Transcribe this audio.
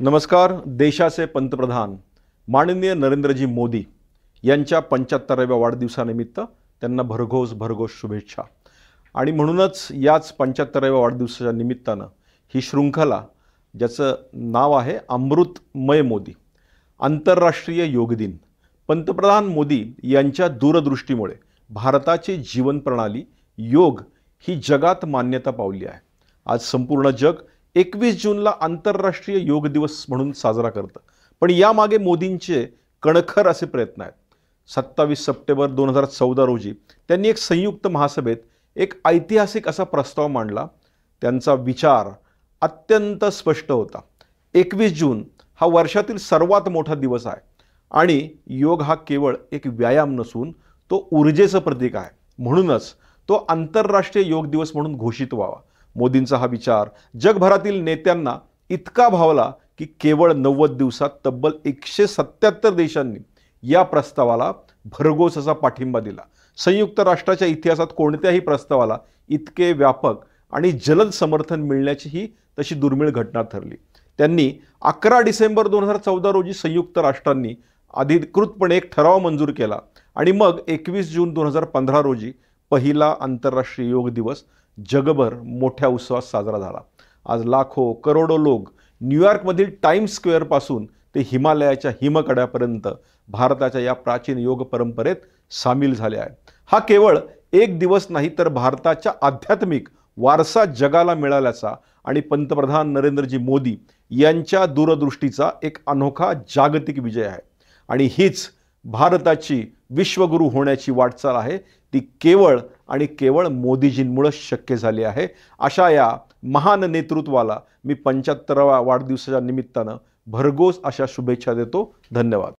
नमस्कार. देशाचे पंतप्रधान माननीय नरेंद्रजी मोदी यांच्या 75व्या वाढदिवसानिमित्त त्यांना भरघोस शुभेच्छा. आणि म्हणूनच याच 75व्या वाढदिवसाच्या निमित्तानं ही शृंखला ज्याचं नाव आहे अमृतमय मोदी आंतरराष्ट्रीय योग दिन. पंतप्रधान मोदी यांच्या दूरदृष्टीमुळे भारताची जीवन प्रणाली योग ही जगात मान्यता पावली आहे. आज संपूर्ण जग 21 जूनला आंतरराष्ट्रीय योग दिवस म्हणून साजरा करतं. पण यामागे मोदींचे कणखर असे प्रयत्न आहेत. 27 सप्टेंबर 2014 रोजी त्यांनी एक संयुक्त महासभेत एक ऐतिहासिक असा प्रस्ताव मांडला. त्यांचा विचार अत्यंत स्पष्ट होता. 21 जून हा वर्षातील सर्वात मोठा दिवस आहे आणि योग हा केवळ एक व्यायाम नसून तो ऊर्जेचं प्रतीक आहे. म्हणूनच तो आंतरराष्ट्रीय योग दिवस म्हणून घोषित व्हावा. मोदींचा हा विचार जगभरातील नेत्यांना इतका भावला की केवळ 90 दिवसात तब्बल 177 देशांनी या प्रस्तावाला भरघोस असा पाठिंबा दिला. संयुक्त राष्ट्राच्या इतिहासात कोणत्याही प्रस्तावाला इतके व्यापक आणि जलद समर्थन मिळण्याची ही तशी दुर्मिळ घटना ठरली. त्यांनी 11 डिसेंबर 2014 रोजी संयुक्त राष्ट्रांनी अधिकृतपणे एक ठराव मंजूर केला आणि मग 21 जून 2015 रोजी पहिला आंतरराष्ट्रीय योग दिवस जगभर मोठ्या उत्सवात साजरा झाला. आज लाखो करोडो लोक न्यूयॉर्कमधील टाइम्स स्क्वेअरपासून ते हिमालयाच्या हिमकड्यापर्यंत भारताच्या या प्राचीन योग परंपरेत सामील झाले आहेत. हा केवळ एक दिवस नाही तर भारताच्या आध्यात्मिक वारसा जगाला मिळाल्याचा आणि पंतप्रधान नरेंद्रजी मोदी यांच्या दूरदृष्टीचा एक अनोखा जागतिक विजय आहे. आणि हीच भारताची विश्वगुरू होण्याची वाटचाल आहे. ती केवळ आणि केवळ मोदीजींमुळे शक्य झाली आहे. अशा या महान नेतृत्वाला मी 75व्या वाढदिवसाच्या निमित्तानं भरघोस अशा शुभेच्छा देतो. धन्यवाद.